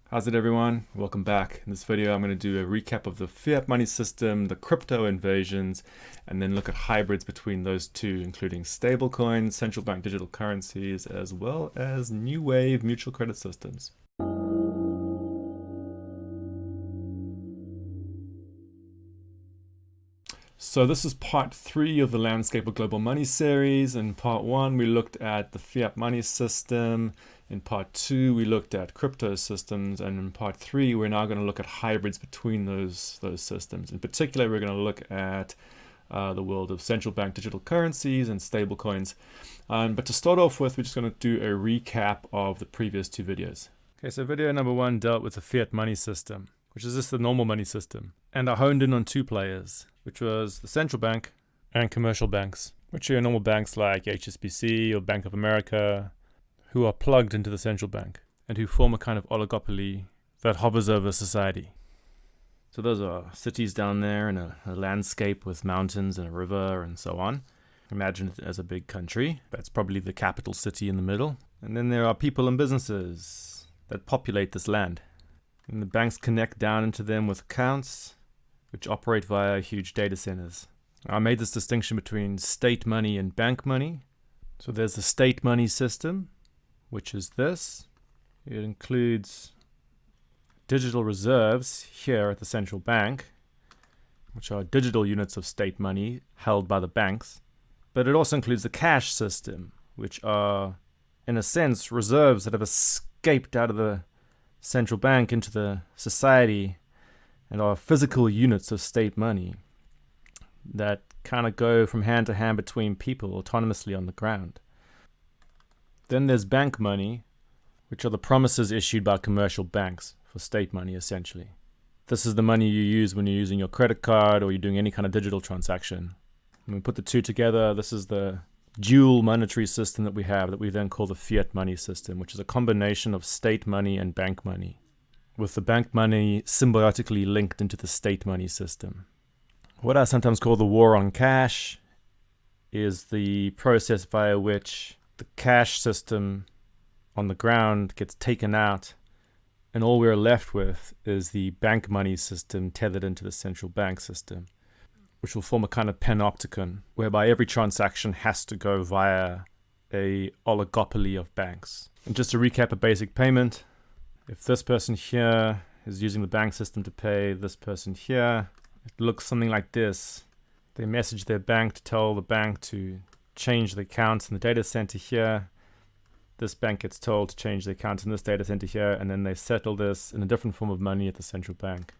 How's it, everyone? Welcome back. In this video I'm going to do a recap of the fiat money system, the crypto invasions, and then look at hybrids between those two, including stablecoins, central bank digital currencies, as well as new wave mutual credit systems. So this is part 3 of the Landscape of Global Money series. In part 1 we looked at the fiat money system. In part 2 we looked at crypto systems, and in part 3 we're now going to look at hybrids between those systems. In particular, we're going to look at the world of central bank digital currencies and stablecoins. But to start off with, we're just going to do a recap of the previous 2 videos. Okay, so video number 1 dealt with the fiat money system, which is just the normal money system. And I honed in on 2 players, which was the central bank and commercial banks, which are normal banks like HSBC or Bank of America, who are plugged into the central bank and who form a kind of oligopoly that hovers over society. So those are cities down there in a landscape with mountains and a river and so on. Imagine it as a big country. That's probably the capital city in the middle. And then there are people and businesses that populate this land. And the banks connect down into them with accounts which operate via huge data centers. I made this distinction between state money and bank money. So there's the state money system, which is this. It includes digital reserves here at the central bank, which are digital units of state money held by the banks. But it also includes the cash system, which are, in a sense, reserves that have escaped out of the central bank into the society and are physical units of state money that kind of go from hand to hand between people autonomously on the ground. Then there's bank money, which are the promises issued by commercial banks for state money, essentially. This is the money you use when you're using your credit card or you're doing any kind of digital transaction. When we put the two together, this is the dual monetary system that we have, that we then call the fiat money system, which is a combination of state money and bank money, with the bank money symbiotically linked into the state money system. What I sometimes call the war on cash is the process via which the cash system on the ground gets taken out, and all we're left with is the bank money system tethered into the central bank system, which will form a kind of panopticon, whereby every transaction has to go via a oligopoly of banks. And just to recap a basic payment, if this person here is using the bank system to pay this person here, it looks something like this. They message their bank to tell the bank to change the accounts in the data center here. This bank gets told to change the accounts in this data center here, and then they settle this in a different form of money at the central bank.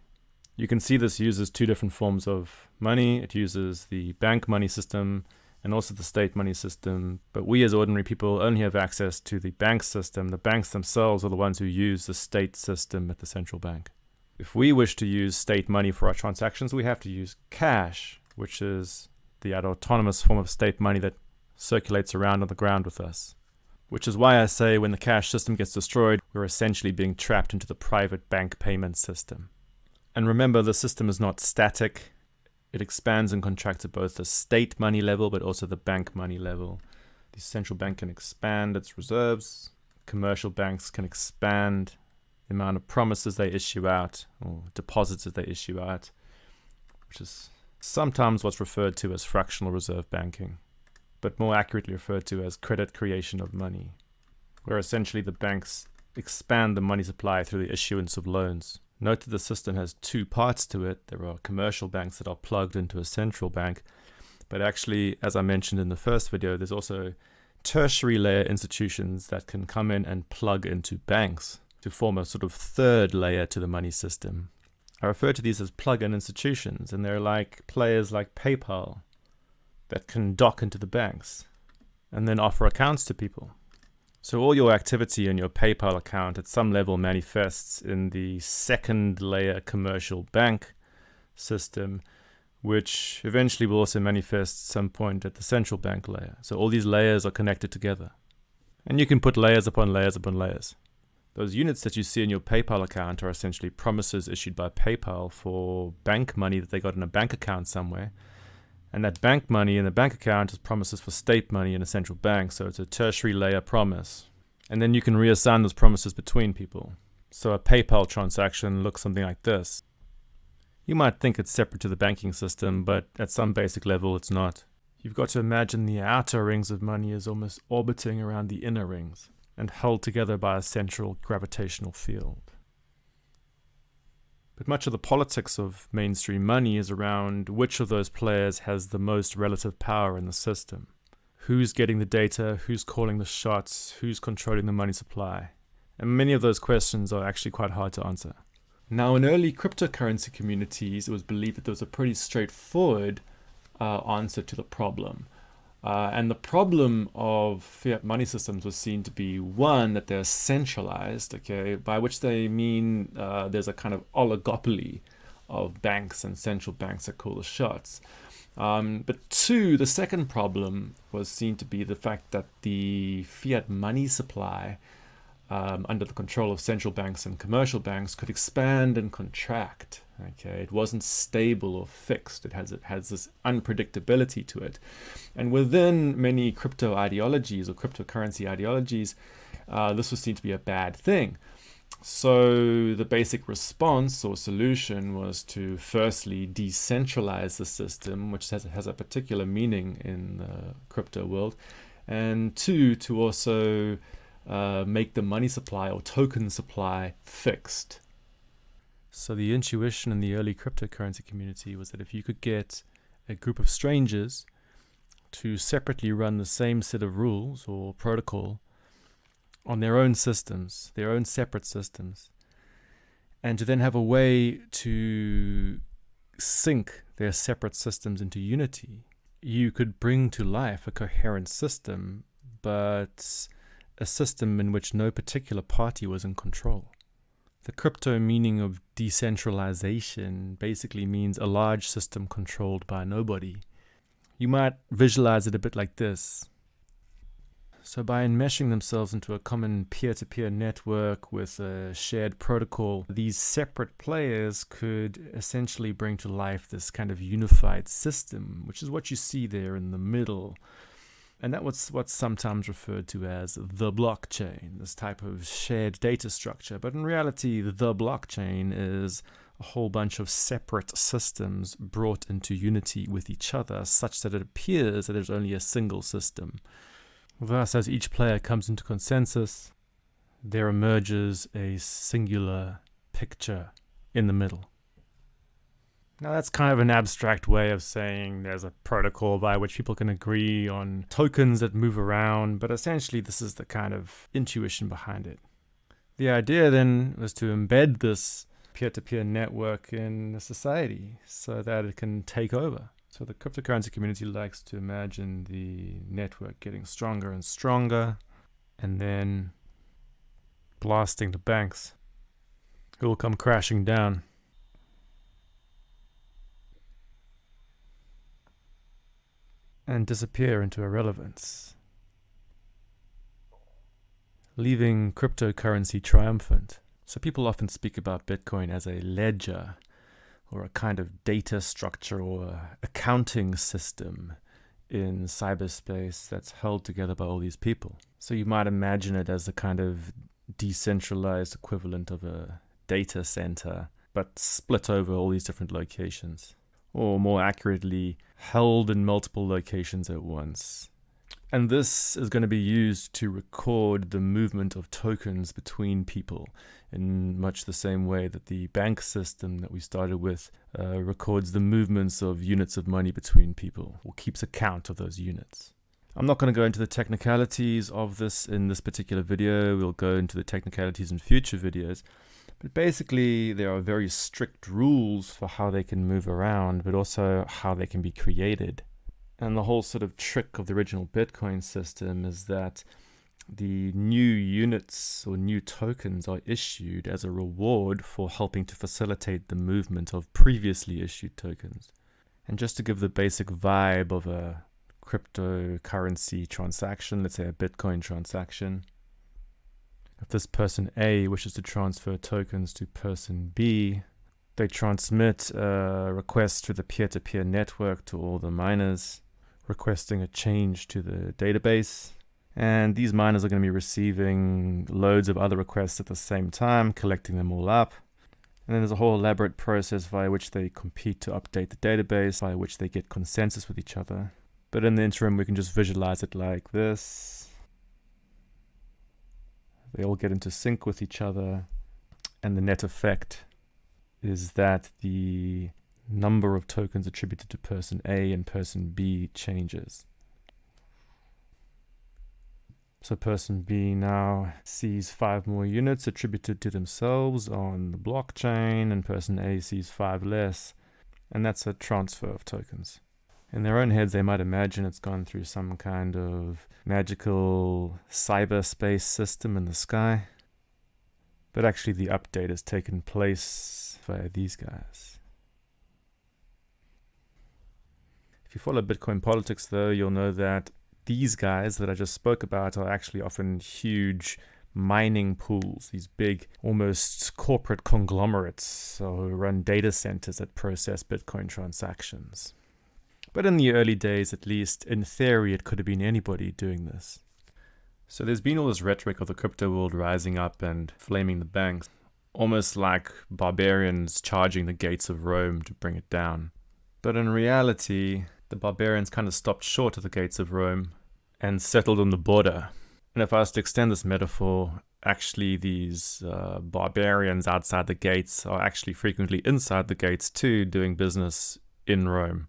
You can see this uses 2 different forms of money. It uses the bank money system and also the state money system, but we as ordinary people only have access to the bank system. The banks themselves are the ones who use the state system at the central bank. If we wish to use state money for our transactions, we have to use cash, which is the autonomous form of state money that circulates around on the ground with us. Which is why I say when the cash system gets destroyed, we're essentially being trapped into the private bank payment system. And remember, the system is not static. It expands and contracts at both the state money level, but also the bank money level. The central bank can expand its reserves. Commercial banks can expand the amount of promises they issue out, or deposits that they issue out, which is sometimes what's referred to as fractional reserve banking, but more accurately referred to as credit creation of money, where essentially the banks expand the money supply through the issuance of loans. Note that the system has 2 parts to it. There are commercial banks that are plugged into a central bank, but actually, as I mentioned in the first video, there's also tertiary layer institutions that can come in and plug into banks to form a sort of 3rd layer to the money system. I refer to these as plug-in institutions, and they're like players like PayPal that can dock into the banks and then offer accounts to people. So all your activity in your PayPal account at some level manifests in the 2nd layer commercial bank system, which eventually will also manifest at some point at the central bank layer. So all these layers are connected together. And you can put layers upon layers upon layers. Those units that you see in your PayPal account are essentially promises issued by PayPal for bank money that they got in a bank account somewhere. And that bank money in the bank account is promises for state money in a central bank. So it's a tertiary layer promise. And then you can reassign those promises between people. So a PayPal transaction looks something like this. You might think it's separate to the banking system, but at some basic level it's not. You've got to imagine the outer rings of money as almost orbiting around the inner rings and held together by a central gravitational field. But much of the politics of mainstream money is around which of those players has the most relative power in the system. Who's getting the data, who's calling the shots, who's controlling the money supply. And many of those questions are actually quite hard to answer. Now, in early cryptocurrency communities, it was believed that there was a pretty straightforward answer to the problem. And the problem of fiat money systems was seen to be, one, that they're centralized, okay, by which they mean there's a kind of oligopoly of banks and central banks that call the shots. But two, the second problem was seen to be the fact that the fiat money supply under the control of central banks and commercial banks could expand and contract. Okay, it wasn't stable or fixed. It has this unpredictability to it. And within many crypto ideologies or cryptocurrency ideologies, this was seen to be a bad thing. So the basic response or solution was to firstly decentralize the system, which has a particular meaning in the crypto world, and two, to also make the money supply or token supply fixed. So the intuition in the early cryptocurrency community was that if you could get a group of strangers to separately run the same set of rules or protocol on their own systems, their own separate systems, and to then have a way to sync their separate systems into unity, you could bring to life a coherent system, but a system in which no particular party was in control. The crypto meaning of decentralization basically means a large system controlled by nobody. You might visualize it a bit like this. So by enmeshing themselves into a common peer-to-peer network with a shared protocol, these separate players could essentially bring to life this kind of unified system, which is what you see there in the middle. And that was what's sometimes referred to as the blockchain, this type of shared data structure. But in reality, the blockchain is a whole bunch of separate systems brought into unity with each other, such that it appears that there's only a single system. Thus, as each player comes into consensus, there emerges a singular picture in the middle. Now that's kind of an abstract way of saying there's a protocol by which people can agree on tokens that move around, but essentially this is the kind of intuition behind it. The idea then was to embed this peer-to-peer network in a society so that it can take over. So the cryptocurrency community likes to imagine the network getting stronger and stronger, and then blasting the banks. It will come crashing down. And disappear into irrelevance, leaving cryptocurrency triumphant. So people often speak about Bitcoin as a ledger or a kind of data structure or accounting system in cyberspace that's held together by all these people. So you might imagine it as a kind of decentralized equivalent of a data center, but split over all these different locations. Or more accurately, held in multiple locations at once. And this is going to be used to record the movement of tokens between people in much the same way that the bank system that we started with records the movements of units of money between people, or keeps account of those units. I'm not going to go into the technicalities of this in this particular video. We'll go into the technicalities in future videos. But basically, there are very strict rules for how they can move around, but also how they can be created. And the whole sort of trick of the original Bitcoin system is that the new units or new tokens are issued as a reward for helping to facilitate the movement of previously issued tokens. And just to give the basic vibe of a cryptocurrency transaction, let's say a Bitcoin transaction, if this person A wishes to transfer tokens to person B, they transmit a request to the peer-to-peer network to all the miners, requesting a change to the database. And these miners are going to be receiving loads of other requests at the same time, collecting them all up. And then there's a whole elaborate process via which they compete to update the database, via which they get consensus with each other. But in the interim, we can just visualize it like this. They all get into sync with each other. And the net effect is that the number of tokens attributed to person A and person B changes. So person B now sees 5 more units attributed to themselves on the blockchain, and person A sees 5 less. And that's a transfer of tokens. In their own heads, they might imagine it's gone through some kind of magical cyberspace system in the sky. But actually the update has taken place via these guys. If you follow Bitcoin politics though, you'll know that these guys that I just spoke about are actually often huge mining pools, these big, almost corporate conglomerates who run data centers that process Bitcoin transactions. But in the early days, at least, in theory, it could have been anybody doing this. So there's been all this rhetoric of the crypto world rising up and flaming the banks, almost like barbarians charging the gates of Rome to bring it down. But in reality, the barbarians kind of stopped short of the gates of Rome and settled on the border. And if I was to extend this metaphor, actually these barbarians outside the gates are actually frequently inside the gates too, doing business in Rome.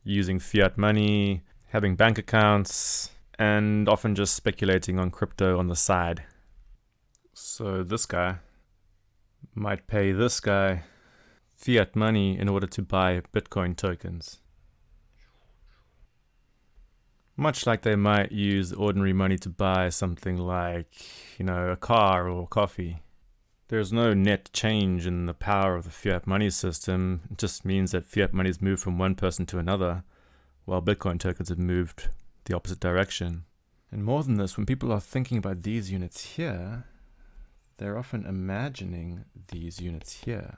Using fiat money, having bank accounts, and often just speculating on crypto on the side. So this guy might pay this guy fiat money in order to buy Bitcoin tokens. Much like they might use ordinary money to buy something like, a car or coffee. There's no net change in the power of the fiat money system. It just means that fiat money has moved from one person to another, while Bitcoin tokens have moved the opposite direction. And more than this, when people are thinking about these units here, they're often imagining these units here.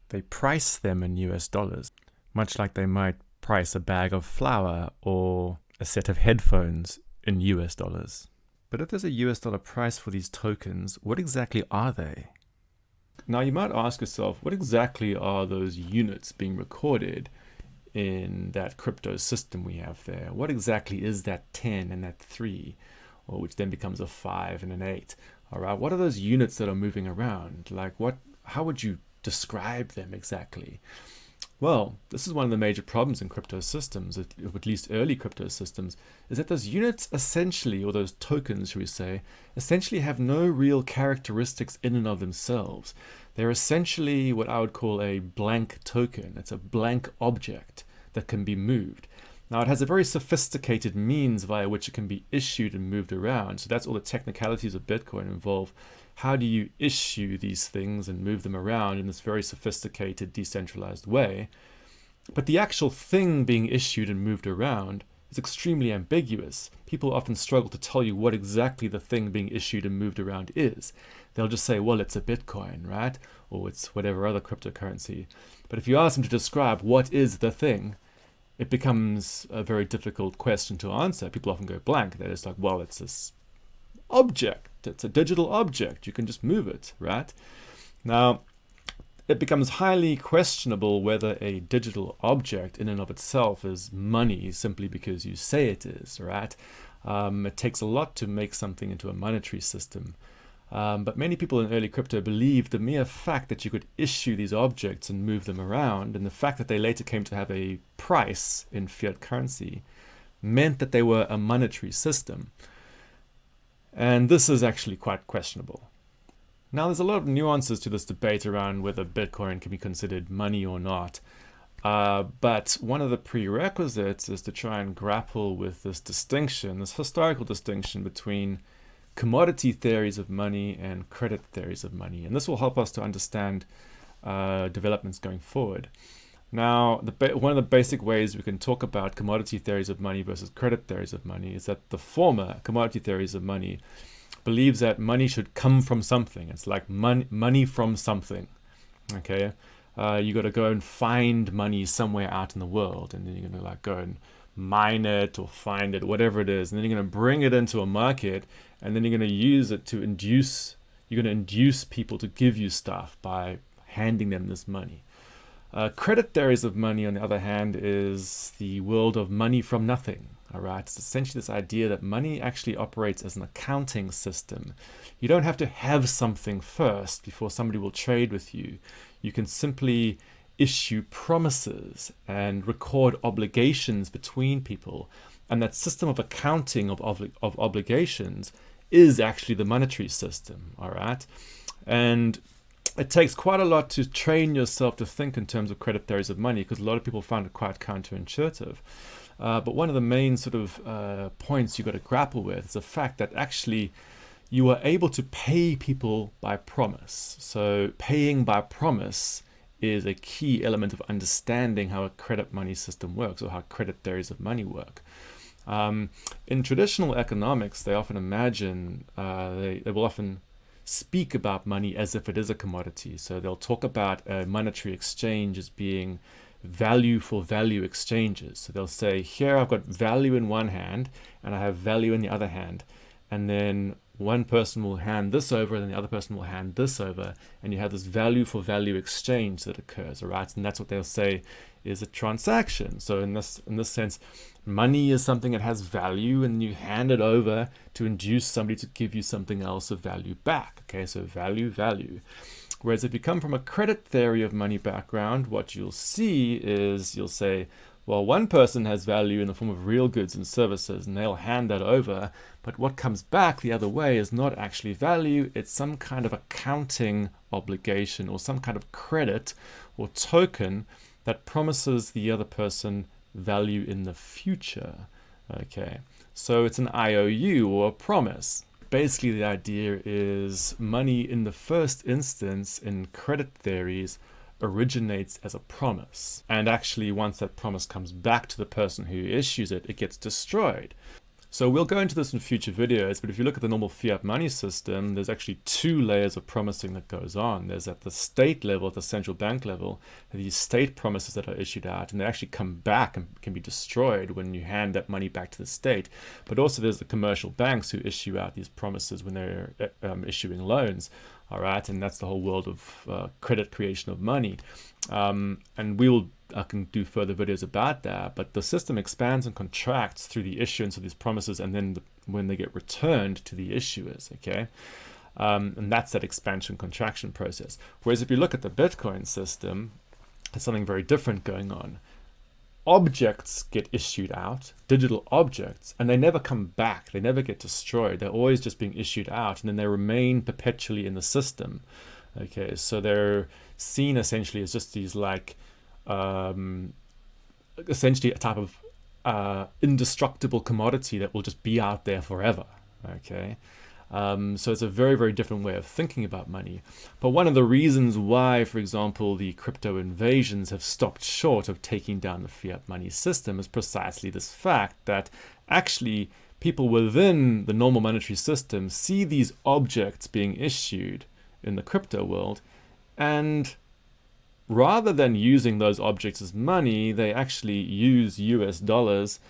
They price them in US dollars, much like they might price a bag of flour or a set of headphones in US dollars. But if there's a US dollar price for these tokens, what exactly are they? Now you might ask yourself, what exactly are those units being recorded in that crypto system we have there? What exactly is that 10 and that 3, or which then becomes a 5 and an 8? All right, what are those units that are moving around? How would you describe them exactly? Well, this is one of the major problems in crypto systems, at least early crypto systems, is that those units essentially, or those tokens, shall we say, essentially have no real characteristics in and of themselves. They're essentially what I would call a blank token. It's a blank object that can be moved. Now, it has a very sophisticated means via which it can be issued and moved around. So that's all the technicalities of Bitcoin involve. How do you issue these things and move them around in this very sophisticated, decentralized way? But the actual thing being issued and moved around is extremely ambiguous. People often struggle to tell you what exactly the thing being issued and moved around is. They'll just say, well, it's a Bitcoin, right? Or it's whatever other cryptocurrency. But if you ask them to describe what is the thing, it becomes a very difficult question to answer. People often go blank. They're just like, well, it's this object. It's a digital object. You can just move it, right? Now, it becomes highly questionable whether a digital object in and of itself is money simply because you say it is, right? It takes a lot to make something into a monetary system. But many people in early crypto believed the mere fact that you could issue these objects and move them around, and the fact that they later came to have a price in fiat currency, meant that they were a monetary system. And this is actually quite questionable. Now, there's a lot of nuances to this debate around whether Bitcoin can be considered money or not. But one of the prerequisites is to try and grapple with this distinction, this historical distinction between commodity theories of money and credit theories of money. And this will help us to understand developments going forward. Now, one of the basic ways we can talk about commodity theories of money versus credit theories of money is that the former, commodity theories of money, believes that money should come from something. It's like money from something, okay? You got to go and find money somewhere out in the world, and then you're going to go and mine it or find it, whatever it is, and then you're going to bring it into a market, and then you're going to use it to induce people to give you stuff by handing them this money. Credit theories of money, on the other hand, is the world of money from nothing. All right, it's essentially this idea that money actually operates as an accounting system. You don't have to have something first before somebody will trade with you. You can simply issue promises and record obligations between people. And that system of accounting of obligations is actually the monetary system. All right, and it takes quite a lot to train yourself to think in terms of credit theories of money, because a lot of people find it quite counterintuitive. But one of the main sort of points you've got to grapple with is the fact that actually you are able to pay people by promise. So paying by promise is a key element of understanding how a credit money system works, or how credit theories of money work. In traditional economics, they often imagine, they will often speak about money as if it is a commodity. So they'll talk about a monetary exchange as being value for value exchanges. So they'll say, here I've got value in one hand and I have value in the other hand. And then one person will hand this over and then the other person will hand this over. And you have this value for value exchange that occurs, all right? And that's what they'll say is a transaction. So in this sense, money is something that has value, and you hand it over to induce somebody to give you something else of value back. Okay, so value. Whereas if you come from a credit theory of money background, what you'll see is you'll say, well, one person has value in the form of real goods and services, and they'll hand that over. But what comes back the other way is not actually value. It's some kind of accounting obligation or some kind of credit or token that promises the other person value in the future. Okay, so it's an IOU or a promise. Basically, the idea is money in the first instance in credit theories originates as a promise. And actually, once that promise comes back to the person who issues it, it gets destroyed. So we'll go into this in future videos, but if you look at the normal fiat money system, there's actually two layers of promising that goes on. There's at the state level, at the central bank level, these state promises that are issued out, and they actually come back and can be destroyed when you hand that money back to the state. But also there's the commercial banks who issue out these promises when they're issuing loans. All right, and that's the whole world of credit creation of money. And I can do further videos about that, but the system expands and contracts through the issuance of these promises and then when they get returned to the issuers, okay? And that's that expansion contraction process. Whereas if you look at the Bitcoin system, there's something very different going on. Objects get issued out, digital objects, and they never come back. They never get destroyed. They're always just being issued out, and then they remain perpetually in the system. Okay, so they're seen essentially as just these like, essentially a type of indestructible commodity that will just be out there forever. Okay. So it's a very, very different way of thinking about money. But one of the reasons why, for example, the crypto invasions have stopped short of taking down the fiat money system is precisely this fact that actually people within the normal monetary system see these objects being issued in the crypto world, and rather than using those objects as money, they actually use US dollars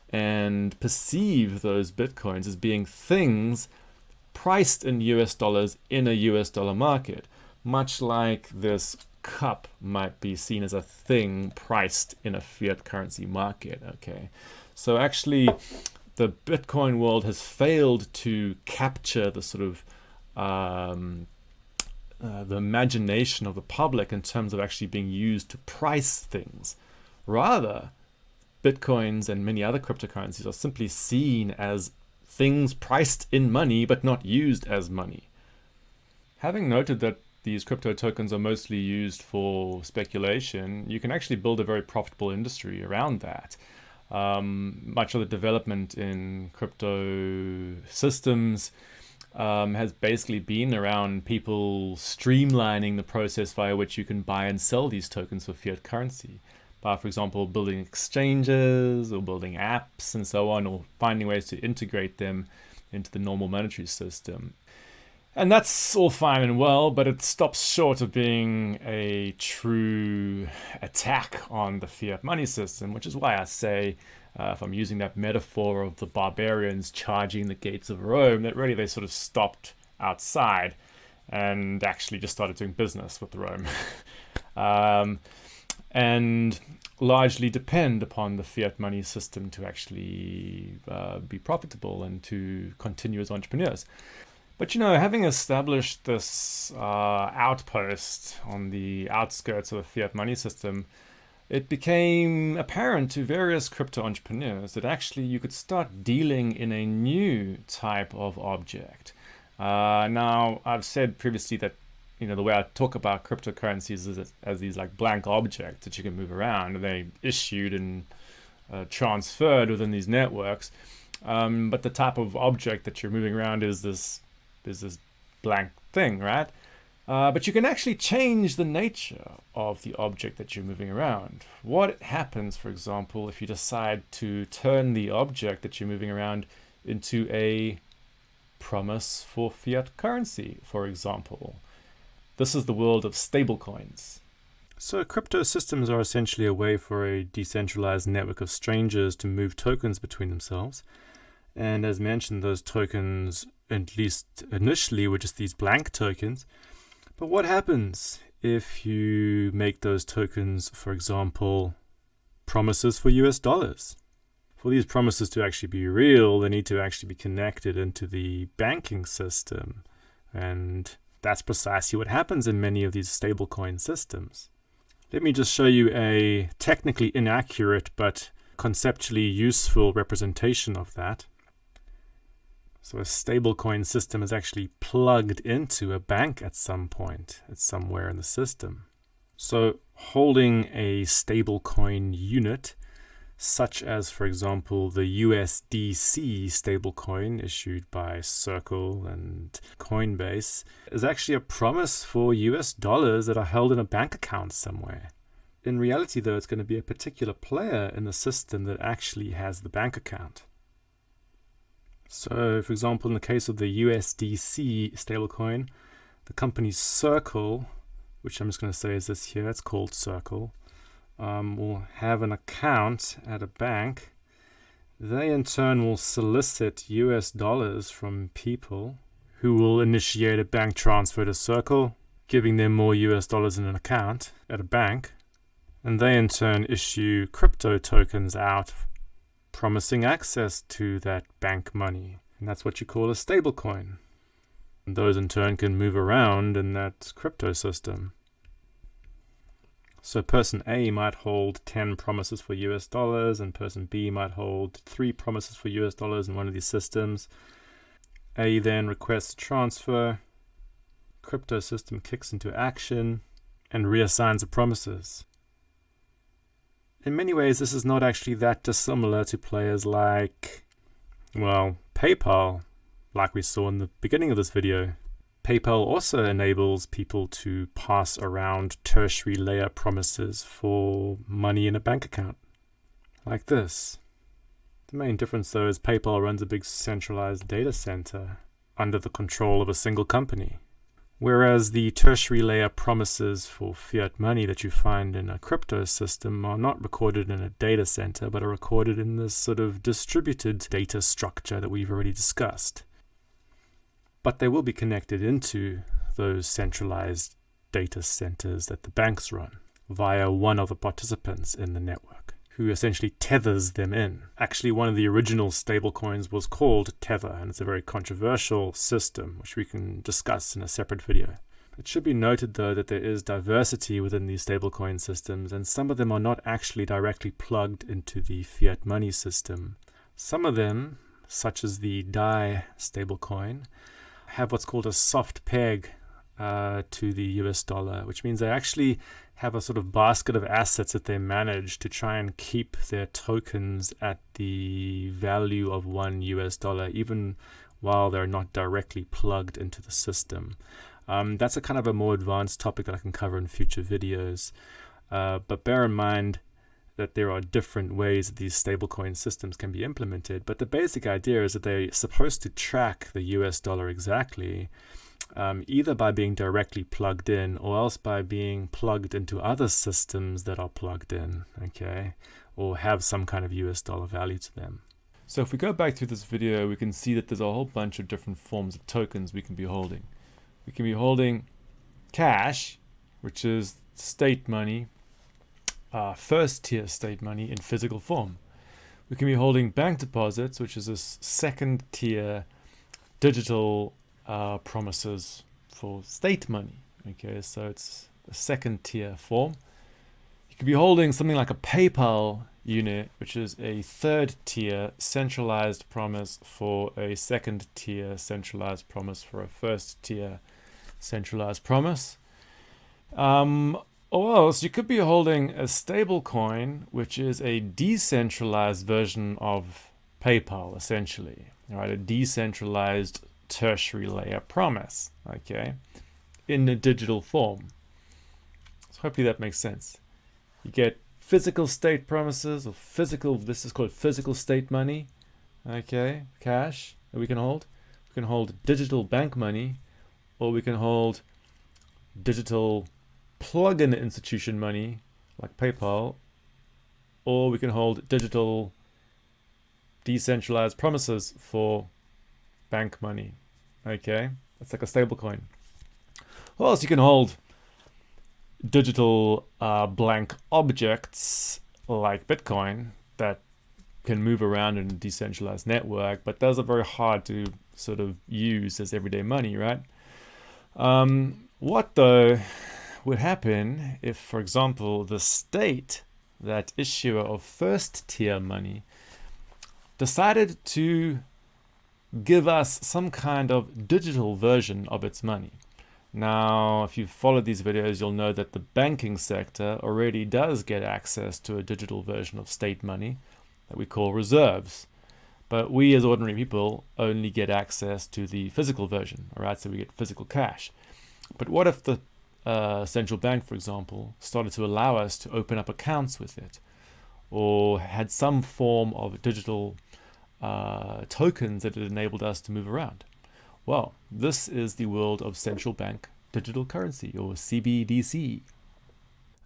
and perceive those Bitcoins as being things priced in US dollars in a US dollar market, much like this cup might be seen as a thing priced in a fiat currency market. Okay, so actually the Bitcoin world has failed to capture the sort of the imagination of the public in terms of actually being used to price things. Rather, Bitcoins and many other cryptocurrencies are simply seen as things priced in money but not used as money. Having noted that these crypto tokens are mostly used for speculation, you can actually build a very profitable industry around that. Much of the development in crypto systems has basically been around people streamlining the process via which you can buy and sell these tokens for fiat currency. By, for example, building exchanges or building apps and so on, or finding ways to integrate them into the normal monetary system. And that's all fine and well, but it stops short of being a true attack on the fiat money system, which is why I say if I'm using that metaphor of the barbarians charging the gates of Rome, that really they sort of stopped outside and actually just started doing business with Rome. And largely depend upon the fiat money system to actually be profitable and to continue as entrepreneurs. But having established this outpost on the outskirts of the fiat money system, it became apparent to various crypto entrepreneurs that actually you could start dealing in a new type of object. Now, I've said previously that the way I talk about cryptocurrencies is as these like blank objects that you can move around, and they issued and transferred within these networks. But the type of object that you're moving around is this blank thing, right? But you can actually change the nature of the object that you're moving around. What happens, for example, if you decide to turn the object that you're moving around into a promise for fiat currency, for example? This is the world of stablecoins. So crypto systems are essentially a way for a decentralized network of strangers to move tokens between themselves. And as mentioned, those tokens, at least initially, were just these blank tokens. But what happens if you make those tokens, for example, promises for US dollars? For these promises to actually be real, they need to actually be connected into the banking system. And that's precisely what happens in many of these stablecoin systems. Let me just show you a technically inaccurate but conceptually useful representation of that. So a stablecoin system is actually plugged into a bank at some point. It's somewhere in the system. So holding a stablecoin unit, such as, for example, the USDC stablecoin issued by Circle and Coinbase, is actually a promise for US dollars that are held in a bank account somewhere. In reality, though, it's going to be a particular player in the system that actually has the bank account. So, for example, in the case of the USDC stablecoin, the company Circle, which I'm just going to say is this here, it's called Circle, will have an account at a bank. They in turn will solicit US dollars from people who will initiate a bank transfer to Circle, giving them more US dollars in an account at a bank. And they in turn issue crypto tokens out, promising access to that bank money. And that's what you call a stablecoin. And those in turn can move around in that crypto system. So person A might hold 10 promises for US dollars, and person B might hold 3 promises for US dollars in one of these systems. A then requests a transfer. Crypto system kicks into action and reassigns the promises. In many ways, this is not actually that dissimilar to players like, PayPal, like we saw in the beginning of this video. PayPal also enables people to pass around tertiary layer promises for money in a bank account, like this. The main difference, though, is PayPal runs a big centralized data center under the control of a single company. Whereas the tertiary layer promises for fiat money that you find in a crypto system are not recorded in a data center, but are recorded in this sort of distributed data structure that we've already discussed. But they will be connected into those centralized data centers that the banks run via one of the participants in the network, who essentially tethers them in. Actually, one of the original stablecoins was called Tether, and it's a very controversial system, which we can discuss in a separate video. It should be noted, though, that there is diversity within these stablecoin systems, and some of them are not actually directly plugged into the fiat money system. Some of them, such as the DAI stablecoin, have what's called a soft peg to the US dollar, which means they actually have a sort of basket of assets that they manage to try and keep their tokens at the value of $1 US, even while they're not directly plugged into the system. That's a kind of a more advanced topic that I can cover in future videos. But bear in mind that there are different ways that these stablecoin systems can be implemented. But the basic idea is that they're supposed to track the US dollar exactly, either by being directly plugged in or else by being plugged into other systems that are plugged in, okay? or have some kind of US dollar value to them. So if we go back through this video, we can see that there's a whole bunch of different forms of tokens we can be holding. We can be holding cash, which is state money, first tier state money in physical form. We can be holding bank deposits, which is a second tier digital promises for state money. Okay, so it's a second tier form. You could be holding something like a PayPal unit, which is a third tier centralized promise for a second tier centralized promise for a first tier centralized promise. Or else you could be holding a stablecoin, which is a decentralized version of PayPal, essentially, right? A decentralized tertiary layer promise, okay, in a digital form. So hopefully that makes sense. You get physical state promises, or physical, this is called physical state money, okay, cash that we can hold. We can hold digital bank money, or we can hold digital plug-in institution money like PayPal, or we can hold digital decentralized promises for bank money. Okay, that's like a stable coin. Or else you can hold digital blank objects like Bitcoin that can move around in a decentralized network, but those are very hard to sort of use as everyday money, right? What though would happen if, for example, the state, that issuer of first tier money, decided to give us some kind of digital version of its money? Now, if you've followed these videos, you'll know that the banking sector already does get access to a digital version of state money that we call reserves. But we as ordinary people only get access to the physical version, all right? So we get physical cash. But what if the central bank, for example, started to allow us to open up accounts with it, or had some form of digital tokens that it enabled us to move around? Well, this is the world of central bank digital currency, or CBDC.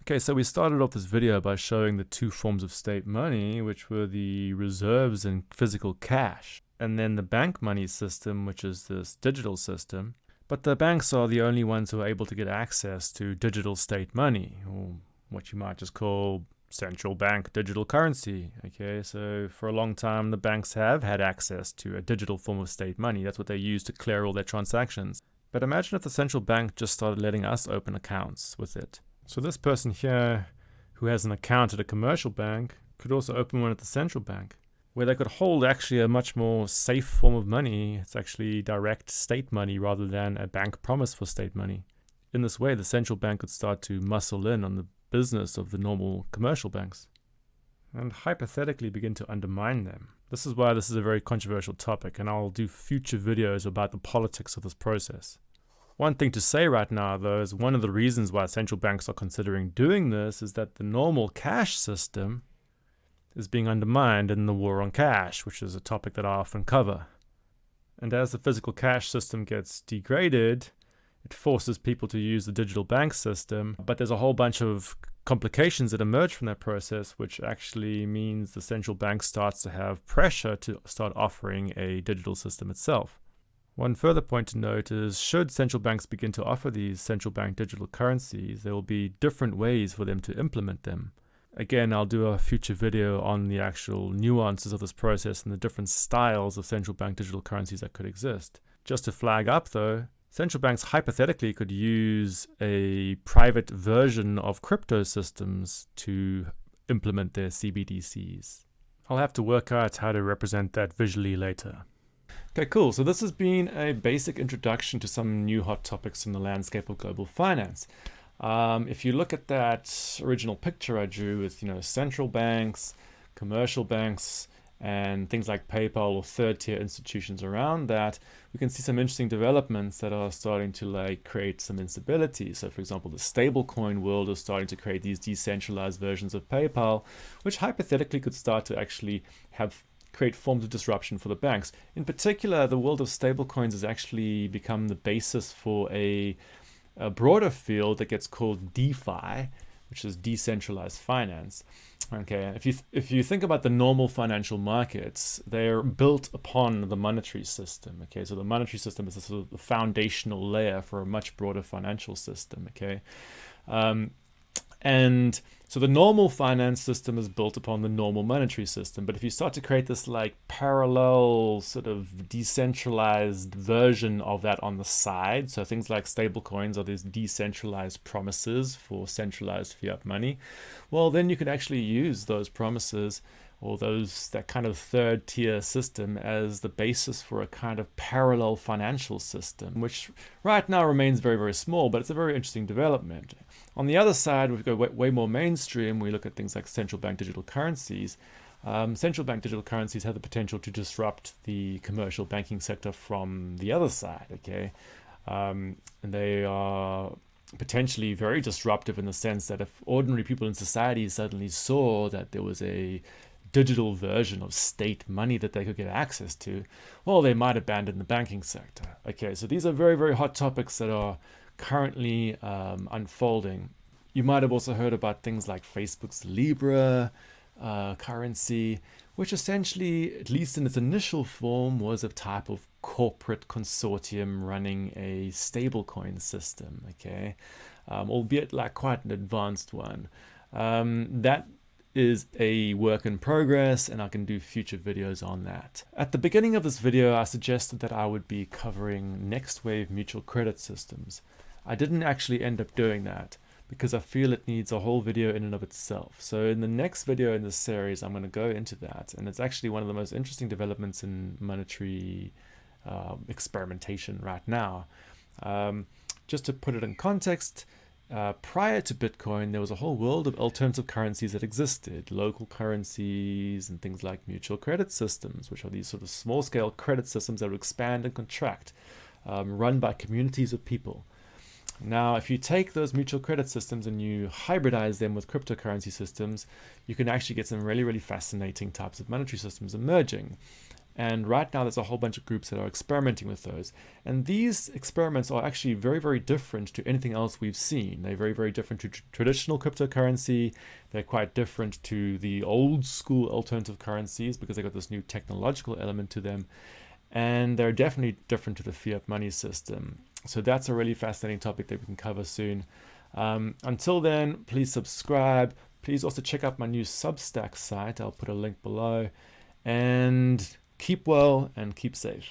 Okay, so we started off this video by showing the two forms of state money, which were the reserves and physical cash, and then the bank money system, which is this digital system. But the banks are the only ones who are able to get access to digital state money, or what you might just call central bank digital currency. Okay, so for a long time, the banks have had access to a digital form of state money. That's what they use to clear all their transactions. But imagine if the central bank just started letting us open accounts with it. So this person here who has an account at a commercial bank could also open one at the central bank, where they could hold actually a much more safe form of money. It's actually direct state money rather than a bank promise for state money. In this way, the central bank could start to muscle in on the business of the normal commercial banks and hypothetically begin to undermine them. This is why this is a very controversial topic, and I'll do future videos about the politics of this process. One thing to say right now, though, is one of the reasons why central banks are considering doing this is that the normal cash system is being undermined in the war on cash, which is a topic that I often cover. And as the physical cash system gets degraded, it forces people to use the digital bank system, but there's a whole bunch of complications that emerge from that process, which actually means the central bank starts to have pressure to start offering a digital system itself. One further point to note is, should central banks begin to offer these central bank digital currencies, there will be different ways for them to implement them. Again, I'll do a future video on the actual nuances of this process and the different styles of central bank digital currencies that could exist. Just to flag up though, central banks hypothetically could use a private version of crypto systems to implement their CBDCs. I'll have to work out how to represent that visually later. Okay, cool. So this has been a basic introduction to some new hot topics in the landscape of global finance. If you look at that original picture I drew with, central banks, commercial banks, and things like PayPal or third-tier institutions around that, we can see some interesting developments that are starting to create some instability. So for example, the stablecoin world is starting to create these decentralized versions of PayPal, which hypothetically could start to actually create forms of disruption for the banks. In particular, the world of stablecoins has actually become the basis for a broader field that gets called DeFi, which is decentralized finance. Okay, if you think about the normal financial markets, they're built upon the monetary system. Okay, so the monetary system is a sort of the foundational layer for a much broader financial system. Okay, and so the normal finance system is built upon the normal monetary system. But if you start to create this like parallel sort of decentralized version of that on the side, so things like stablecoins are these decentralized promises for centralized fiat money, well, then you can actually use those promises or that kind of third tier system as the basis for a kind of parallel financial system, which right now remains very, very small, but it's a very interesting development. On the other side, we go way more mainstream. We look at things like central bank digital currencies. Central bank digital currencies have the potential to disrupt the commercial banking sector from the other side, okay? And they are potentially very disruptive in the sense that if ordinary people in society suddenly saw that there was a digital version of state money that they could get access to, well, they might abandon the banking sector. Okay, so these are very, very hot topics that are currently unfolding. You might have also heard about things like Facebook's Libra currency, which essentially, at least in its initial form, was a type of corporate consortium running a stablecoin system, okay, albeit like quite an advanced one. That is a work in progress, and I can do future videos on that. At the beginning of this video, I suggested that I would be covering next wave mutual credit systems. I didn't actually end up doing that because I feel it needs a whole video in and of itself. So in the next video in this series, I'm going to go into that, and it's actually one of the most interesting developments in monetary experimentation right now. Just to put it in context, prior to Bitcoin, there was a whole world of alternative currencies that existed, local currencies and things like mutual credit systems, which are these sort of small-scale credit systems that would expand and contract, run by communities of people. Now, if you take those mutual credit systems and you hybridize them with cryptocurrency systems, you can actually get some really, really fascinating types of monetary systems emerging. And right now, there's a whole bunch of groups that are experimenting with those. And these experiments are actually very, very different to anything else we've seen. They're very, very different to traditional cryptocurrency. They're quite different to the old school alternative currencies because they got this new technological element to them. And they're definitely different to the fiat money system. So that's a really fascinating topic that we can cover soon. Until then, please subscribe. Please also check out my new Substack site. I'll put a link below. And keep well and keep safe.